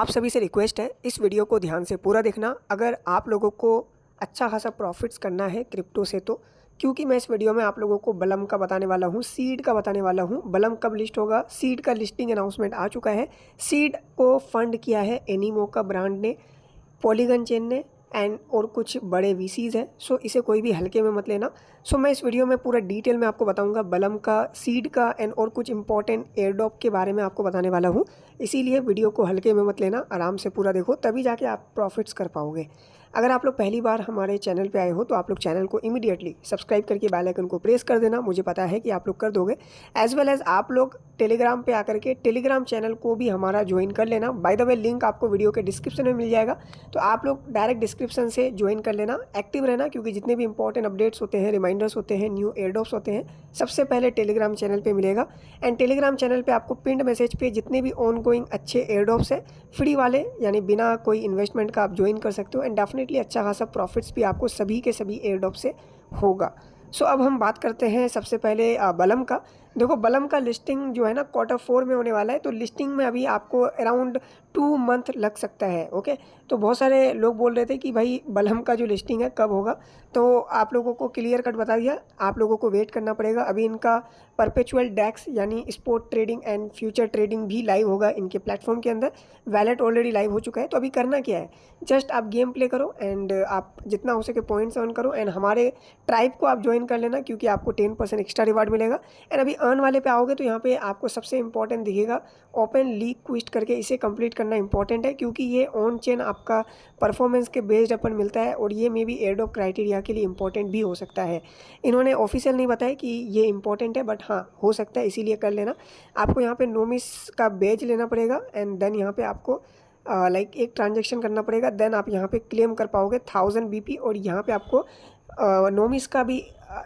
सभी से रिक्वेस्ट है, इस वीडियो को ध्यान से पूरा देखना। अगर आप लोगों को अच्छा खासा प्रॉफिट्स करना है क्रिप्टो से तो, क्योंकि मैं इस वीडियो में आप लोगों को बलम का बताने वाला हूँ, सीड का बताने वाला हूँ। बलम कब लिस्ट होगा, सीड का लिस्टिंग अनाउंसमेंट आ चुका है। सीड को फंड किया है एनीमो का ब्रांड ने, पॉलीगन चेन ने एंड और कुछ बड़े वीसीज हैं। सो इसे कोई भी हल्के में मत लेना। सो मैं इस वीडियो में पूरा डिटेल में आपको बताऊंगा बलम का, सीड का एंड और कुछ इंपॉर्टेंट एयरड्रॉप के बारे में आपको बताने वाला हूं। इसीलिए वीडियो को हल्के में मत लेना, आराम से पूरा देखो, तभी जाके आप प्रॉफिट्स कर पाओगे। अगर आप लोग पहली बार हमारे चैनल पे आए हो तो आप लोग चैनल को इमीडिएटली सब्सक्राइब करके बेल आइकन को प्रेस कर देना। मुझे पता है कि आप लोग कर दोगे। एज वेल एज आप लोग टेलीग्राम पे आकर के टेलीग्राम चैनल को भी हमारा ज्वाइन कर लेना। बाय द वे लिंक आपको वीडियो के डिस्क्रिप्शन में मिल जाएगा, तो आप लोग डायरेक्ट डिस्क्रिप्शन से ज्वाइन कर लेना। एक्टिव रहना, क्योंकि जितने भी इंपॉर्टेंट अपडेट्स होते हैं, रिमाइंडर्स होते हैं, न्यू एयरड्रॉप्स होते हैं, सबसे पहले टेलीग्राम चैनल पे मिलेगा। एंड टेलीग्राम चैनल पे आपको पिंड मैसेज पे जितने भी ऑन गोइंग अच्छे एयरड्रॉप्स हैं फ्री वाले, यानी बिना कोई इन्वेस्टमेंट का, आप ज्वाइन कर सकते हो। एंड डेफिनेटली अच्छा खासा प्रॉफिट्स भी आपको सभी के सभी एयरड्रॉप से होगा। सो अब हम बात करते हैं सबसे पहले बलम का। देखो, बलम का लिस्टिंग जो है ना Q4 में होने वाला है, तो लिस्टिंग में अभी आपको अराउंड 2 मंथ लग सकता है। ओके, तो बहुत सारे लोग बोल रहे थे कि भाई बलम का जो लिस्टिंग है कब होगा, तो आप लोगों को क्लियर कट बता दिया, आप लोगों को वेट करना पड़ेगा। अभी इनका परपेचुअल डेक्स यानी spot trading and future trading भी लाइव होगा इनके प्लेटफॉर्म के अंदर। वैलेट ऑलरेडी लाइव हो चुका है। तो अभी करना क्या है, जस्ट आप गेम प्ले करो एंड आप जितना हो सके पॉइंट्स अर्न करो एंड हमारे ट्राइब को आप ज्वाइन कर लेना, क्योंकि आपको 10% एक्स्ट्रा रिवार्ड मिलेगा। एंड अभी अर्न वाले पे आओगे तो यहाँ पे आपको सबसे इंपॉर्टेंट दिखेगा ओपन लीग क्विस्ट करके, इसे कंप्लीट करना इंपॉर्टेंट है, क्योंकि ये ऑन चेन आपका परफॉर्मेंस के बेस्ड अपन मिलता है और ये मे बी एयरड्रॉप क्राइटेरिया के लिए इंपॉर्टेंट भी हो सकता है। इन्होंने ऑफिशियल नहीं बताया कि ये इंपॉर्टेंट है, बट हाँ हो सकता है, इसीलिए कर लेना। आपको यहाँ पे नोमिस का बेच लेना पड़ेगा एंड देन यहाँ पे आपको लाइक एक ट्रांजेक्शन करना पड़ेगा, देन आप यहाँ पे क्लेम कर पाओगे 1000 BP। और यहाँ पे आपको नोमिस का भी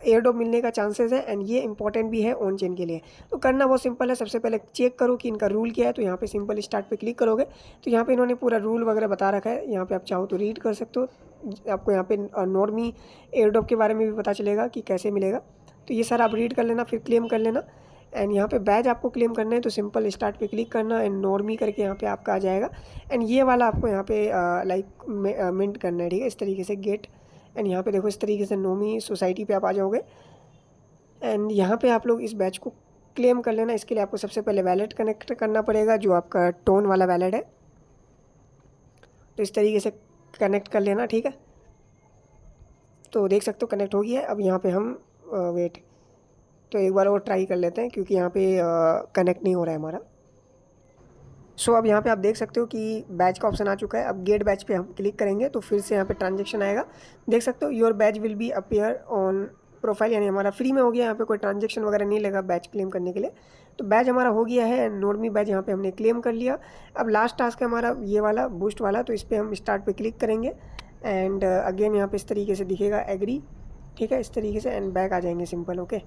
एयरड्रॉप मिलने का चांसेस है एंड ये इंपॉर्टेंट भी है ऑन चेन के लिए। तो करना बहुत सिंपल है, सबसे पहले चेक करो कि इनका रूल क्या है। तो यहाँ पे सिंपल स्टार्ट पे क्लिक करोगे तो यहाँ पे इन्होंने पूरा रूल वगैरह बता रखा है। यहाँ पे आप चाहो तो रीड कर सकते हो। आपको यहाँ पे नॉर्मी एयरड्रॉप के बारे में भी पता चलेगा कि कैसे मिलेगा, तो ये सारा आप रीड कर लेना, फिर क्लेम कर लेना। एंड यहाँ पे बैच आपको क्लेम करना है तो सिंपल स्टार्ट पे क्लिक करना एंड नॉर्मी करके यहाँ पे आपका आ जाएगा। एंड ये वाला आपको यहाँ पे लाइक मिंट करना है, ठीक है, इस तरीके से गेट। एंड यहाँ पे देखो इस तरीके से नोमी सोसाइटी पे आप आ जाओगे एंड यहाँ पे आप लोग इस बैच को क्लेम कर लेना। इसके लिए आपको सबसे पहले वैलेट कनेक्ट करना पड़ेगा, जो आपका टोन वाला वैलेट है, तो इस तरीके से कनेक्ट कर लेना, ठीक है। तो देख सकते हो कनेक्ट हो गया है। अब यहाँ पे हम वेट, तो एक बार और ट्राई कर लेते हैं, क्योंकि यहाँ पे कनेक्ट नहीं हो रहा है हमारा। सो अब यहाँ पे आप देख सकते हो कि बैच का ऑप्शन आ चुका है। अब गेट बैच पे हम क्लिक करेंगे तो फिर से यहाँ पे ट्रांजेक्शन आएगा। देख सकते हो your batch will be appear on profile, यानी हमारा फ्री में हो गया। यहाँ पे कोई ट्रांजेक्शन वगैरह नहीं लगा बैच क्लेम करने के लिए। तो बैच हमारा हो गया है, नॉर्मी बैच यहाँ पे हमने क्लेम कर लिया। अब लास्ट टास्क है हमारा ये वाला बूस्ट वाला, तो इस पर हम स्टार्ट पे क्लिक करेंगे एंड अगेन यहाँ पे इस तरीके से दिखेगा एग्री, ठीक है, इस तरीके से, एंड बैक आ जाएंगे सिंपल। ओके,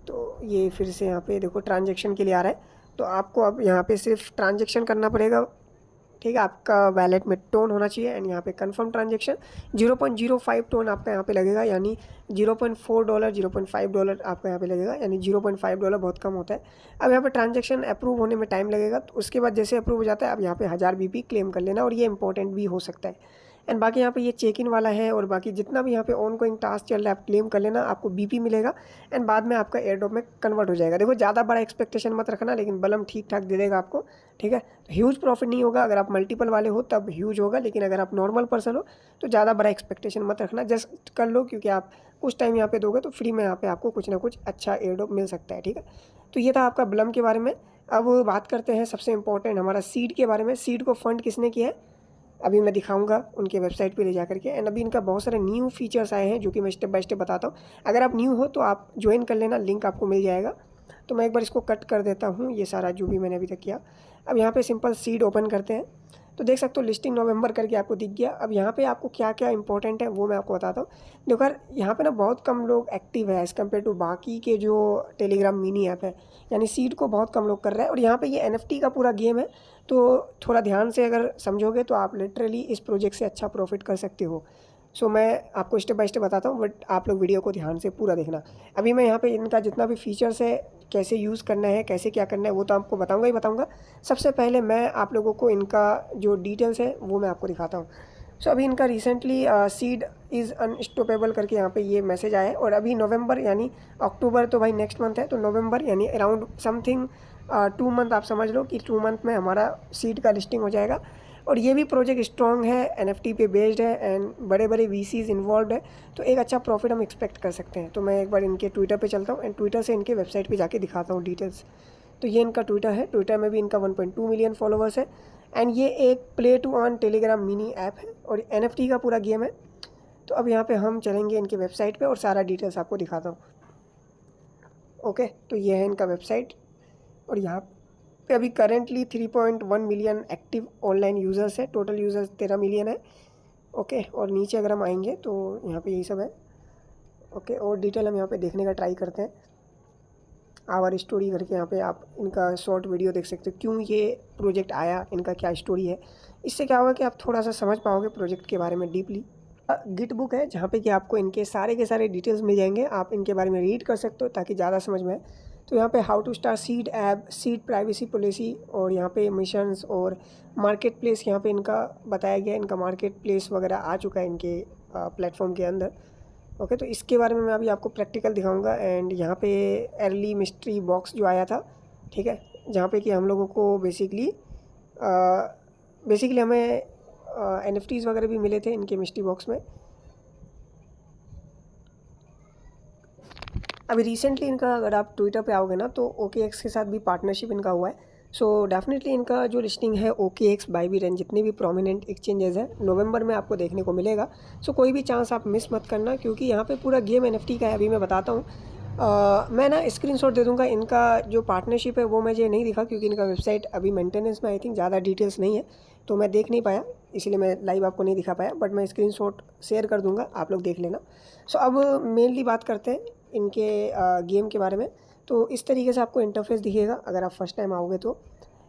तो ये फिर से यहाँ पे देखो ट्रांजेक्शन के लिए आ रहा है। तो आपको अब यहाँ पे सिर्फ ट्रांजेक्शन करना पड़ेगा, ठीक है। आपका वैलेट में टोन होना चाहिए एंड यहाँ पे कंफर्म ट्रांजेक्शन 0.05 टोन आपका यहाँ पे लगेगा, यानी $0.4 $0.5 आपका यहाँ पे लगेगा, यानी $0.5 बहुत कम होता है। अब यहाँ पे ट्रांजेक्शन अप्रूव होने में टाइम लगेगा, तो उसके बाद जैसे अप्रूव हो जाता है अब यहाँ पे 1000 BP क्लेम कर लेना, और ये इंपॉर्टेंट भी हो सकता है। एंड बाकी यहाँ पे ये चेक इन वाला है, और बाकी जितना भी यहाँ पे ऑन गोइंग टास्क चल रहा है आप क्लेम कर लेना, आपको BP मिलेगा एंड बाद में आपका एयरड्रॉप में कन्वर्ट हो जाएगा। देखो ज़्यादा बड़ा एक्सपेक्टेशन मत रखना, लेकिन बलम ठीक ठाक दे देगा आपको, ठीक है। तो ह्यूज प्रॉफिट नहीं होगा, अगर आप मल्टीपल वाले हो तब ह्यूज होगा, लेकिन अगर आप नॉर्मल पर्सन हो तो ज़्यादा बड़ा एक्सपेक्टेशन मत रखना, जस्ट कर लो, क्योंकि आप कुछ टाइम यहाँ पे दोगे तो फ्री में यहाँ पे आपको कुछ ना कुछ अच्छा एयरड्रॉप मिल सकता है, ठीक है। तो ये था आपका बलम के बारे में। अब बात करते हैं सबसे इंपॉर्टेंट हमारा सीड के बारे में। सीड को फंड किसने किया है अभी मैं दिखाऊंगा उनके वेबसाइट पे ले जा करके। एंड अभी इनका बहुत सारे न्यू फीचर्स आए हैं जो कि मैं स्टेप बाय स्टेप बताता हूँ। अगर आप न्यू हो तो आप ज्वाइन कर लेना, लिंक आपको मिल जाएगा। तो मैं एक बार इसको कट कर देता हूँ, ये सारा जो भी मैंने अभी तक किया। अब यहाँ पे सिंपल सीड ओपन करते हैं, तो देख सकते हो लिस्टिंग नवंबर करके आपको दिख गया। अब यहाँ पे आपको क्या क्या इंपॉर्टेंट है वो मैं आपको बताता हूँ। देखो यार, यहाँ पे ना बहुत कम लोग एक्टिव है एज़ कम्पेयर टू बाकी के जो टेलीग्राम मिनी ऐप है, यानी सीड को बहुत कम लोग कर रहे हैं। और यहाँ पे ये NFT का पूरा गेम है, तो थोड़ा ध्यान से अगर समझोगे तो आप लिटरली इस प्रोजेक्ट से अच्छा प्रॉफिट कर सकते हो। सो मैं आपको स्टेप बाय स्टेप बताता हूँ, बट आप लोग वीडियो को ध्यान से पूरा देखना। अभी मैं यहाँ पे इनका जितना भी फीचर्स है कैसे यूज़ करना है, कैसे क्या करना है, वो तो आपको बताऊंगा ही बताऊंगा। सबसे पहले मैं आप लोगों को इनका जो डिटेल्स है वो मैं आपको दिखाता हूँ। सो अभी इनका रिसेंटली सीड इज़ अनस्टॉपेबल करके यहाँ पे ये मैसेज आया है, और अभी नवंबर यानी अक्टूबर तो भाई नेक्स्ट मंथ है, तो नवंबर यानी अराउंड समथिंग 2 मंथ आप समझ लो कि 2 मंथ में हमारा सीड का लिस्टिंग हो जाएगा। और ये भी प्रोजेक्ट स्ट्रॉन्ग है, NFT पे बेस्ड है एंड बड़े बड़े VCs इन्वॉल्व है, तो एक अच्छा प्रॉफिट हम एक्सपेक्ट कर सकते हैं। तो मैं एक बार इनके ट्विटर पे चलता हूँ एंड ट्विटर से इनके वेबसाइट पे जाके दिखाता हूँ डिटेल्स। तो ये इनका ट्विटर है, ट्विटर में भी इनका 1.2 मिलियन फॉलोवर्स है एंड ये एक play to earn Telegram mini app है और NFT का पूरा गेम है। तो अब यहाँ पे हम चलेंगे इनके वेबसाइट पे और सारा डिटेल्स आपको दिखाता हूँ। ओके, तो ये है इनका वेबसाइट और यहाँ पे अभी currently 3.1 million active online users है, टोटल यूज़र्स 13 मिलियन है। ओके, और नीचे अगर हम आएंगे तो यहाँ पे यही सब है। ओके, और डिटेल हम यहाँ पे देखने का ट्राई करते हैं। आवर स्टोरी करके यहाँ पे आप इनका शॉर्ट वीडियो देख सकते हो, क्यों ये प्रोजेक्ट आया, इनका क्या स्टोरी है। इससे क्या होगा कि आप थोड़ा सा समझ पाओगे प्रोजेक्ट के बारे में डीपली। गिट बुक है जहाँ पे कि आपको इनके सारे के सारे डिटेल्स मिल जाएंगे, आप इनके बारे में रीड कर सकते हो ताकि ज़्यादा समझ में आए। तो यहाँ पे how to start Seed app, Seed privacy policy, और यहाँ पे मिशंस और मार्केट प्लेस यहाँ पे इनका बताया गया है। इनका मार्केट प्लेस वगैरह आ चुका है इनके प्लेटफॉर्म के अंदर। ओके, तो इसके बारे में मैं अभी आपको प्रैक्टिकल दिखाऊंगा। एंड यहाँ पे अर्ली मिस्ट्री बॉक्स जो आया था, ठीक है, जहाँ पे कि हम लोगों को बेसिकली हमें NFTs वगैरह भी मिले थे इनके मिस्ट्री बॉक्स में। अभी रिसेंटली इनका अगर आप ट्विटर पे आओगे ना तो OKX के साथ भी पार्टनरशिप इनका हुआ है। सो डेफिनेटली इनका जो लिस्टिंग है OKX, बाइबिट एंड जितने भी प्रोमिनेंट एक्सचेंजेस हैं नवंबर में आपको देखने को मिलेगा। सो कोई भी चांस आप मिस मत करना, क्योंकि यहाँ पे पूरा गेम NFT का है। अभी मैं बताता हूँ, मैं ना स्क्रीनशॉट दे दूँगा। इनका जो पार्टनरशिप है वो मुझे नहीं दिखा क्योंकि इनका वेबसाइट अभी मेंटेनेंस में, आई थिंक ज़्यादा डिटेल्स नहीं है, तो मैं देख नहीं पाया, इसलिए मैं लाइव आपको नहीं दिखा पाया, बट मैं स्क्रीनशॉट शेयर कर दूँगा, आप लोग देख लेना। सो अब मेनली बात करते हैं इनके गेम के बारे में। तो इस तरीके से आपको इंटरफेस दिखेगा अगर आप फर्स्ट टाइम आओगे तो।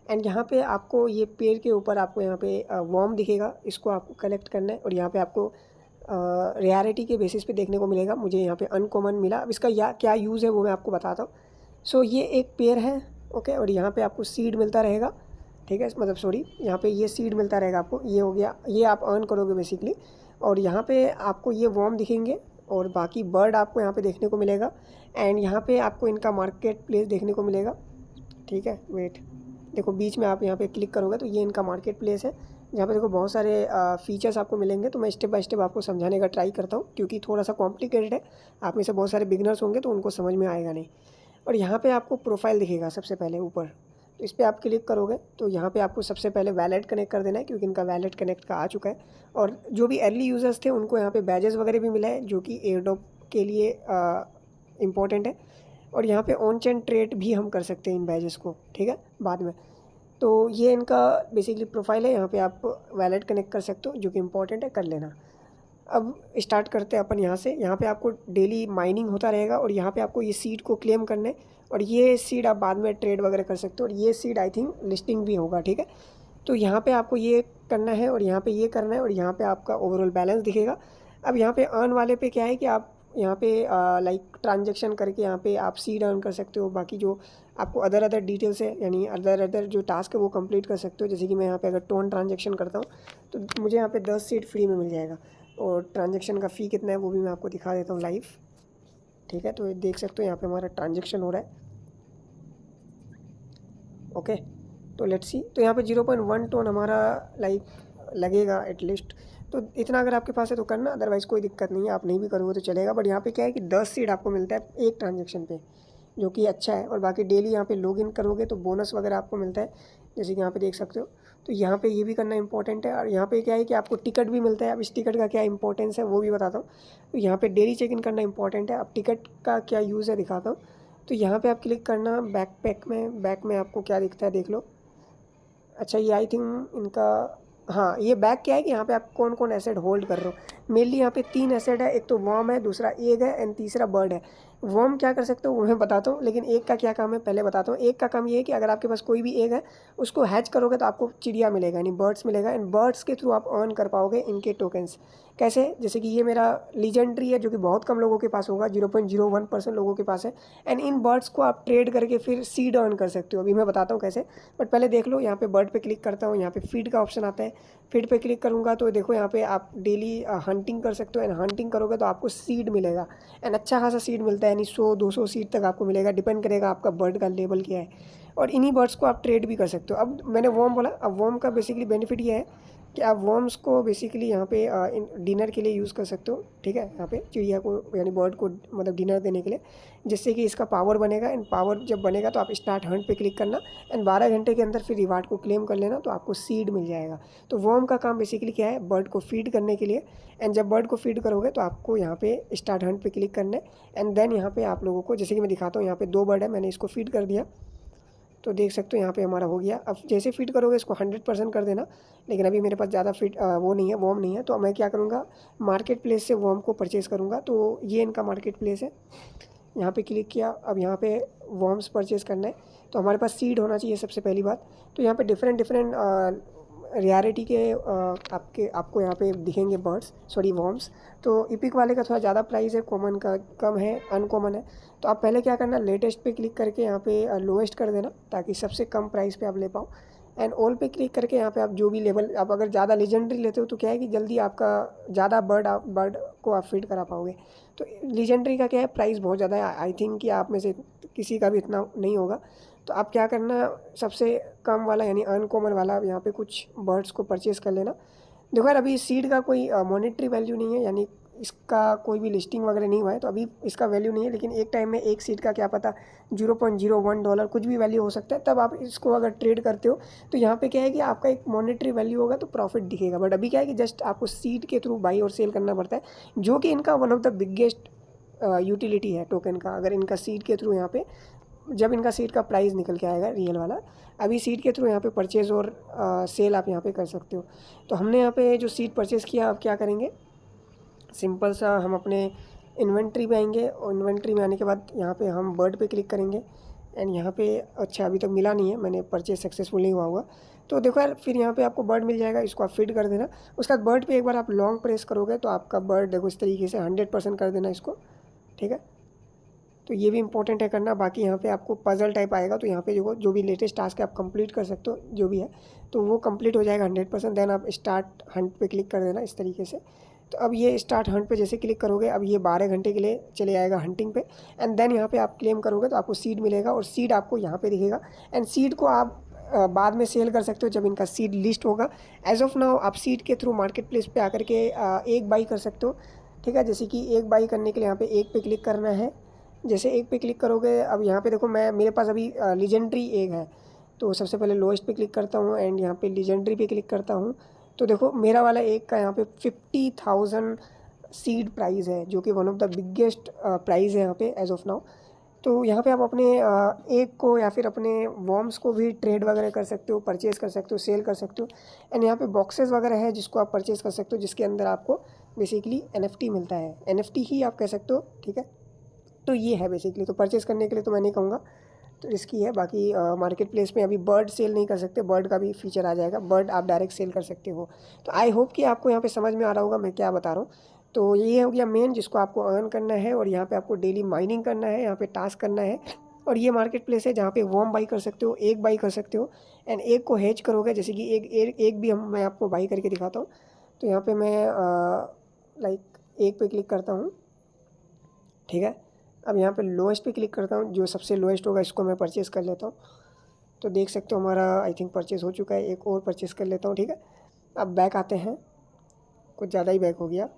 एंड यहाँ पे आपको ये पेड़ के ऊपर आपको यहाँ पे वॉर्म दिखेगा, इसको आपको कलेक्ट करना है और यहाँ पे आपको रेयरिटी के बेसिस पे देखने को मिलेगा। मुझे यहाँ पे अनकॉमन मिला, अब इसका क्या यूज़ है वो मैं आपको बताता हूँ। सो ये एक पेड़ है, ओके, और यहाँ पे आपको सीड मिलता रहेगा, ठीक है, मतलब सॉरी, यहाँ पे ये सीड मिलता रहेगा आपको, ये हो गया, ये आप अर्न करोगे बेसिकली। और यहाँ पे आपको ये वॉर्म दिखेंगे और बाकी बर्ड आपको यहाँ पे देखने को मिलेगा। एंड यहाँ पे आपको इनका मार्केट प्लेस देखने को मिलेगा, ठीक है। वेट, देखो बीच में आप यहाँ पे क्लिक करोगे तो ये इनका मार्केट प्लेस है, जहाँ पे देखो बहुत सारे फीचर्स आपको मिलेंगे। तो मैं स्टेप बाय स्टेप आपको समझाने का ट्राई करता हूँ क्योंकि थोड़ा सा कॉम्प्लिकेटेड है, आप में से बहुत सारे बिगनर्स होंगे तो उनको समझ में आएगा नहीं। और यहाँ पे आपको प्रोफाइल दिखेगा सबसे पहले ऊपर, तो इस पर आप क्लिक करोगे तो यहाँ पे आपको सबसे पहले वैलेट कनेक्ट कर देना है, क्योंकि इनका वैलेट कनेक्ट का आ चुका है। और जो भी अर्ली यूज़र्स थे उनको यहाँ पे बैजेस वगैरह भी मिला है, जो कि एयरड्रॉप के लिए इम्पोर्टेंट है। और यहाँ पे ऑन चेन ट्रेड भी हम कर सकते हैं इन बैजेस को, ठीक है, बाद में। तो ये इनका बेसिकली प्रोफाइल है, यहाँ पे आप वैलेट कनेक्ट कर सकते हो, जो कि इम्पोर्टेंट है, कर लेना। अब स्टार्ट करते हैं अपन यहाँ से। यहाँ पे आपको डेली माइनिंग होता रहेगा और यहाँ पे आपको ये सीड को क्लेम करना है, और ये सीड आप बाद में ट्रेड वगैरह कर सकते हो, और ये सीड आई थिंक लिस्टिंग भी होगा, ठीक है। तो यहाँ पे आपको ये करना है और यहाँ पे ये करना है और यहाँ पे आपका ओवरऑल बैलेंस दिखेगा। अब यहाँ पे अर्न वाले पे क्या है कि आप यहाँ पे लाइक ट्रांजेक्शन करके यहाँ पे आप सीड अर्न कर सकते हो। बाकी जो आपको अदर डिटेल्स है, यानी अदर जो टास्क है वो कंप्लीट कर सकते हो। जैसे कि मैं यहाँ पे अगर टोन ट्रांजेक्शन करता हूँ तो मुझे यहाँ पे 10 सीड फ्री में मिल जाएगा, और ट्रांजेक्शन का फ़ी कितना है वो भी मैं आपको दिखा देता हूँ लाइव, ठीक है। तो ये देख सकते हो यहाँ पे हमारा ट्रांजेक्शन हो रहा है, ओके। तो लेट्स सी, तो यहाँ पे 0.1 टोन हमारा लाइक लगेगा एटलीस्ट। तो इतना अगर आपके पास है तो करना, अदरवाइज़ कोई दिक्कत नहीं है, आप नहीं भी करोगे तो चलेगा। बट यहाँ पे क्या है कि 10 सीड आपको मिलता है एक ट्रांजेक्शन पे, जो कि अच्छा है। और बाकी डेली यहाँ पे लॉगिन करोगे तो बोनस वगैरह आपको मिलता है, जैसे कि यहाँ पे देख सकते हो। तो यहाँ पे ये भी करना इंपॉर्टेंट है। और यहाँ पे क्या है कि आपको टिकट भी मिलता है। अब इस टिकट का क्या इंपॉर्टेंस है वो भी बताता हूँ। तो यहाँ पे डेली चेक इन करना इंपॉर्टेंट है। अब टिकट का क्या यूज़ है दिखाता हूँ। तो यहाँ पे आप क्लिक करना बैक में आपको क्या दिखता है देख लो। अच्छा, ये आई थिंक इनका, हाँ, ये बैक क्या है कि यहाँ पे आप कौन कौन एसेट होल्ड कर रहे हो। मेनली यहाँ पे 3 एसेट है, एक तो वॉर्म है, दूसरा एग है एंड तीसरा बर्ड है। वर्म क्या कर सकते हो वो मैं बताता हूँ, लेकिन एक का क्या काम है पहले बताता हूँ। एक का काम ये है कि अगर आपके पास कोई भी एग है उसको हैच करोगे तो आपको चिड़िया मिलेगा, यानी बर्ड्स मिलेगा, एंड बर्ड्स के थ्रू आप अर्न कर पाओगे इनके टोकन्स। कैसे? जैसे कि ये मेरा लीजेंड्री है जो कि बहुत कम लोगों के पास होगा, 0.01% लोगों के पास है, एंड इन बर्ड्स को आप ट्रेड करके फिर सीड अर्न कर सकते हो। अभी मैं बताता हूँ कैसे, बट पहले देख लो। यहाँ पे बर्ड पे क्लिक करता हूँ, यहाँ पे फीड का ऑप्शन आता है। फीड पे क्लिक करूँगा तो देखो यहाँ पे आप डेली हंटिंग कर सकते हो, एंड हंटिंग करोगे तो आपको सीड मिलेगा, एंड अच्छा खासा सीड मिलता है, यानी 100-200 सीड तक आपको मिलेगा, डिपेंड करेगा आपका बर्ड का लेवल क्या है। और इन्हीं बर्ड्स को आप ट्रेड भी कर सकते हो। अब मैंने वर्म बोला, अब वर्म का बेसिकली बेनिफिट ये है कि आप वर्म्स को बेसिकली यहाँ पे डिनर के लिए यूज़ कर सकते हो, ठीक है, यहाँ पे चिड़िया को यानी बर्ड को मतलब डिनर देने के लिए, जिससे कि इसका पावर बनेगा, एंड पावर जब बनेगा तो आप स्टार्ट हंट पे क्लिक करना, एंड 12 घंटे के अंदर फिर रिवार्ड को क्लेम कर लेना, तो आपको सीड मिल जाएगा। तो वर्म का काम बेसिकली क्या है, बर्ड को फीड करने के लिए, एंड जब बर्ड को फीड करोगे तो आपको यहाँ पे स्टार्ट हंट पे क्लिक करना है, एंड देन यहाँ पे आप लोगों को, जैसे कि मैं दिखाता हूँ, यहाँ पे 2 बर्ड है, मैंने इसको फीड कर दिया, तो देख सकते हो यहाँ पे हमारा हो गया। अब जैसे फीड करोगे इसको 100% कर देना, लेकिन अभी मेरे पास ज़्यादा फीड वो नहीं है, वॉर्म नहीं है, तो मैं क्या करूँगा, मार्केट प्लेस से वॉर्म को परचेज़ करूँगा। तो ये इनका मार्केट प्लेस है, यहाँ पे क्लिक किया, अब यहाँ पे वॉर्म्स परचेज़ करना है, तो हमारे पास सीड होना चाहिए सबसे पहली बात। तो यहाँ पे डिफरेंट रियलिटी के आपको यहाँ पे दिखेंगे बर्ड्स, सॉरी वॉर्म्स। तो इपिक वाले का थोड़ा ज़्यादा प्राइस है, कॉमन का कम है, अनकॉमन है। तो आप पहले क्या करना, लेटेस्ट पे क्लिक करके यहाँ पे लोएस्ट कर देना, ताकि सबसे कम प्राइस पे आप ले पाओ, एंड ऑल पे क्लिक करके यहाँ पे आप जो भी लेवल, आप अगर ज़्यादा लेजेंडरी लेते हो तो क्या है कि जल्दी आपका ज़्यादा बर्ड को आप फीड करा पाओगे। तो लीजेंडरी का क्या है, प्राइस बहुत ज़्यादा है, आई थिंक कि आप में से किसी का भी इतना नहीं होगा। तो आप क्या करना, सबसे कम वाला यानी अनकॉमन वाला यहाँ पे कुछ बर्ड्स को परचेज़ कर लेना। देखो यार, अभी सीड का कोई मॉनेटरी वैल्यू नहीं है, यानी इसका कोई भी लिस्टिंग वगैरह नहीं हुआ है, तो अभी इसका वैल्यू नहीं है, लेकिन एक टाइम में एक सीड का क्या पता $0.01 कुछ भी वैल्यू हो सकता है। तब आप इसको अगर ट्रेड करते हो तो यहाँ पे क्या है कि आपका एक मॉनेटरी वैल्यू होगा तो प्रॉफिट दिखेगा, बट अभी क्या है कि जस्ट आपको सीड के थ्रू बाई और सेल करना पड़ता है, जो कि इनका one of the biggest utility है टोकन का। अगर इनका सीड के थ्रू यहाँ पे, जब इनका सीड का प्राइस निकल के आएगा रियल वाला, अभी सीड के थ्रू यहाँ पे परचेज़ और सेल आप यहाँ पे कर सकते हो। तो हमने यहाँ पे जो सीड परचेज़ किया, अब क्या करेंगे, सिंपल सा हम अपने इन्वेंट्री पे आएंगे, और इन्वेंट्री में आने के बाद यहाँ पे हम बर्ड पे क्लिक करेंगे, एंड यहाँ पे अच्छा अभी तक मिला नहीं है, मैंने परचेज सक्सेसफुल नहीं हुआ होगा। तो देखो यार, फिर यहाँ पे आपको बर्ड मिल जाएगा, इसको आप फीड कर देना। उसके बाद बर्ड पे एक बार आप लॉन्ग प्रेस करोगे तो आपका बर्ड देखो इस तरीके से 100% कर देना इसको, ठीक है। तो ये भी इंपॉर्टेंट है करना। बाकी यहाँ पे आपको पजल टाइप आएगा, तो यहाँ पे देखो जो भी लेटेस्ट टास्क है आप कंप्लीट कर सकते हो, जो भी है तो वो कंप्लीट हो जाएगा 100%। देन आप स्टार्ट हंट पे क्लिक कर देना इस तरीके से। तो अब ये स्टार्ट हंट पे जैसे क्लिक करोगे, अब ये 12 घंटे के लिए चले जाएगा हंटिंग पे, एंड देन यहाँ पे आप क्लेम करोगे तो आपको सीड मिलेगा, और सीड आपको यहाँ पे दिखेगा, एंड सीड को आप बाद में सेल कर सकते हो जब इनका सीड लिस्ट होगा। एज ऑफ नाउ आप सीड के थ्रू मार्केट प्लेस पे आकर के एक बाई कर सकते हो, ठीक है। जैसे कि एक बाई करने के लिए यहाँ पे एक पे क्लिक करना है, जैसे एक पे क्लिक करोगे, अब यहाँ पे देखो मेरे पास अभी लीजेंड्री एक है, तो सबसे पहले लोएस्ट पे क्लिक करता हूँ, एंड यहाँ पे लीजेंड्री पे क्लिक करता हूँ। तो देखो मेरा वाला एक का यहाँ पे 50,000 सीड प्राइस है, जो कि one of the biggest price है यहाँ पे एज ऑफ नाउ। तो यहाँ पे आप अपने एक को या फिर अपने वॉर्म्स को भी ट्रेड वगैरह कर सकते हो, परचेज़ कर सकते हो, सेल कर सकते हो, एंड यहाँ पे बॉक्सेस वगैरह है जिसको आप परचेज़ कर सकते हो, जिसके अंदर आपको बेसिकली NFT मिलता है, NFT ही आप कह सकते हो, ठीक है। तो ये है बेसिकली, तो परचेज़ करने के लिए तो मैं नहीं कहूँगा, तो रिस्की है। बाकी मार्केट प्लेस में अभी बर्ड सेल नहीं कर सकते, बर्ड का भी फीचर आ जाएगा, बर्ड आप डायरेक्ट सेल कर सकते हो। तो आई होप कि आपको यहाँ पे समझ में आ रहा होगा मैं क्या बता रहा हूँ। तो ये हो गया मेन, जिसको आपको अर्न करना है, और यहाँ पे आपको डेली माइनिंग करना है, यहाँ पे टास्क करना है, और ये मार्केट प्लेस है जहाँ पे वॉर्म बाई कर सकते हो, एक बाई कर सकते हो, एंड एक को हेज करोगे, जैसे कि एक भी मैं आपको बाई करके दिखाता हूँ। तो यहाँ पर मैं लाइक एक पे क्लिक करता हूँ, ठीक है। अब यहाँ पे लोएस्ट पे क्लिक करता हूँ, जो सबसे लोएस्ट होगा इसको मैं परचेज़ कर लेता हूँ। तो देख सकते हो हमारा आई थिंक परचेज़ हो चुका है, एक और परचेज़ कर लेता हूँ, ठीक है। अब बैक आते हैं, कुछ ज़्यादा ही बैक हो गया,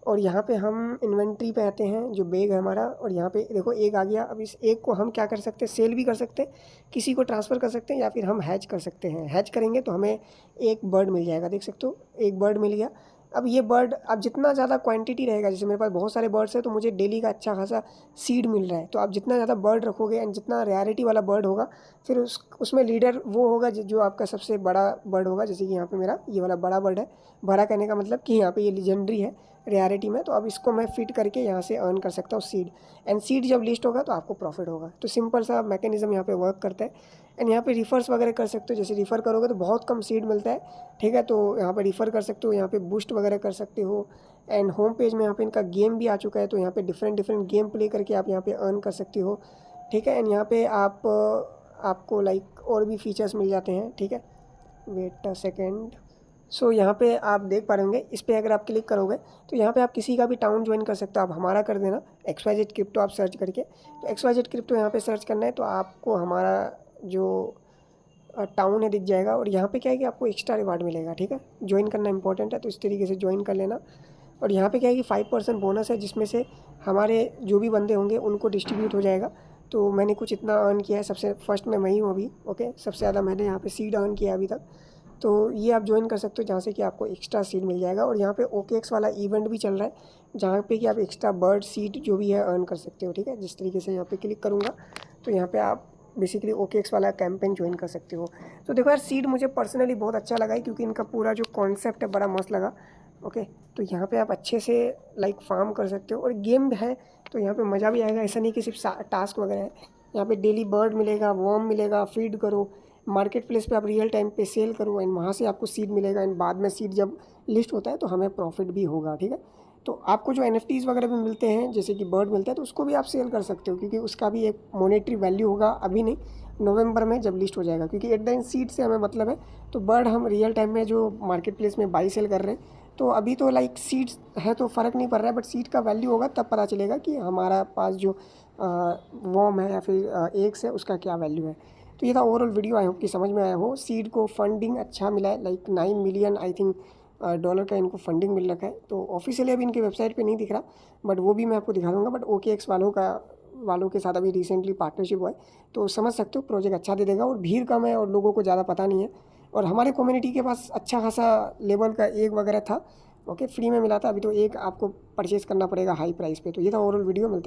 और यहाँ पे हम इन्वेंट्री पे आते हैं, जो बैग है हमारा, और यहाँ पे देखो एक आ गया। अब इस एक को हम क्या कर सकते हैं, सेल भी कर सकते हैं, किसी को ट्रांसफ़र कर सकते हैं, या फिर हम हैच कर सकते हैं। हैच करेंगे तो हमें एक बर्ड मिल जाएगा, देख सकते हो एक बर्ड मिल गया। अब ये बर्ड, अब जितना ज़्यादा क्वांटिटी रहेगा, जैसे मेरे पास बहुत सारे बर्ड्स हैं तो मुझे डेली का अच्छा खासा सीड मिल रहा है, तो आप जितना ज़्यादा बर्ड रखोगे एंड जितना रेयरिटी वाला बर्ड होगा, फिर उसमें लीडर वो होगा जो आपका सबसे बड़ा बर्ड होगा। जैसे कि यहाँ पे मेरा ये वाला बड़ा बर्ड है, बड़ा कहने का मतलब कि यहाँ पे ये लीजेंडरी है, रेयरिटी में। तो अब इसको मैं फिट करके यहाँ से अर्न कर सकता हूँ सीड, एंड सीड जब लिस्ट होगा तो आपको प्रॉफिट होगा। तो सिंपल सा मैकेनिज्म यहाँ पे वर्क करता है। एंड यहाँ पे रिफर्स वगैरह कर सकते हो, जैसे रिफ़र करोगे तो बहुत कम सीड मिलता है, ठीक है। तो यहाँ पे रिफ़र कर सकते हो, यहाँ पे बूस्ट वगैरह कर सकते हो। एंड होम पेज में यहाँ पे इनका गेम भी आ चुका है, तो यहाँ पे डिफरेंट गेम प्ले करके आप यहाँ पे अर्न कर सकते हो, ठीक है। एंड यहाँ पे आपको लाइक और भी फीचर्स मिल जाते हैं, ठीक है। Wait a second. सो यहाँ पे आप देख पा रहे होंगे, इस पर अगर आप क्लिक करोगे तो यहाँ पे आप किसी का भी टाउन ज्वाइन कर सकते हो। आप हमारा कर देना XYZ क्रिप्टो आप सर्च करके, तो XYZ क्रिप्टो यहाँ पे सर्च करना है तो आपको हमारा जो टाउन है दिख जाएगा। और यहाँ पे क्या है कि आपको एक्स्ट्रा रिवार्ड मिलेगा, ठीक है। ज्वाइन करना इंपॉर्टेंट है, तो इस तरीके से ज्वाइन कर लेना। और यहाँ पे क्या है कि 5% बोनस है, जिसमें से हमारे जो भी बंदे होंगे उनको डिस्ट्रीब्यूट हो जाएगा। तो मैंने कुछ इतना अर्न किया है, सबसे फर्स्ट में मैं ही हूँ अभी, ओके। सबसे ज़्यादा मैंने यहाँ पे सीड अर्न किया अभी तक। तो ये आप ज्वाइन कर सकते हो, जहाँ से कि आपको एक्स्ट्रा सीड मिल जाएगा। और यहाँ पे OKX वाला इवेंट भी चल रहा है, जहाँ पे कि आप एक्स्ट्रा बर्ड सीड जो भी है अर्न कर सकते हो, ठीक है। जिस तरीके से यहाँ पे क्लिक करूँगा तो यहाँ पे आप बेसिकली OKX वाला कैंपेन ज्वाइन कर सकते हो। तो देखो यार, सीड मुझे पर्सनली बहुत अच्छा लगा है, क्योंकि इनका पूरा जो कॉन्सेप्ट है बड़ा मस्त लगा, ओके। तो यहाँ पे आप अच्छे से लाइक फार्म कर सकते हो, और गेम है तो यहाँ पे मज़ा भी आएगा। ऐसा नहीं कि सिर्फ टास्क वगैरह है, यहाँ पे डेली बर्ड मिलेगा, वर्म मिलेगा, फीड करो, मार्केट प्लेस पे आप रियल टाइम पे सेल करो, एंड वहाँ से आपको सीड मिलेगा। एंड बाद में सीड जब लिस्ट होता है तो हमें प्रॉफिट भी होगा, ठीक है। तो आपको जो NFTs वगैरह भी मिलते हैं, जैसे कि बर्ड मिलता है, तो उसको भी आप सेल कर सकते हो, क्योंकि उसका भी एक मॉनेटरी वैल्यू होगा। अभी नहीं, नवंबर में जब लिस्ट हो जाएगा, क्योंकि एट द एंड सीड से हमें मतलब है। तो बर्ड हम रियल टाइम में जो मार्केट प्लेस में बाई सेल कर रहे हैं, तो अभी तो लाइक सीड्स है तो फ़र्क नहीं पड़ रहा है, बट सीड का वैल्यू होगा तब पता चलेगा कि हमारा पास जो वॉर्म है या फिर एग्स है उसका क्या वैल्यू है। तो ये था ओवरऑल वीडियो, आई होप कि समझ में आया हो। सीड को फंडिंग अच्छा मिला है, like 9 million I think dollar का इनको फंडिंग मिल रखा है। तो ऑफिशियली अभी इनके वेबसाइट पे नहीं दिख रहा, बट वो भी मैं आपको दिखा दूँगा। बट OKX वालों के साथ अभी रिसेंटली पार्टनरशिप हुआ है, तो समझ सकते हो प्रोजेक्ट अच्छा दे देगा। और भीड़ कम है और लोगों को ज़्यादा पता नहीं है, और हमारे कम्युनिटी के पास अच्छा खासा लेवल का एग वगैरह था, ओके, फ्री में मिला था। अभी तो एक आपको परचेज़ करना पड़ेगा हाई प्राइस पे। तो ये था ओवरऑल वीडियो, मिलते हैं।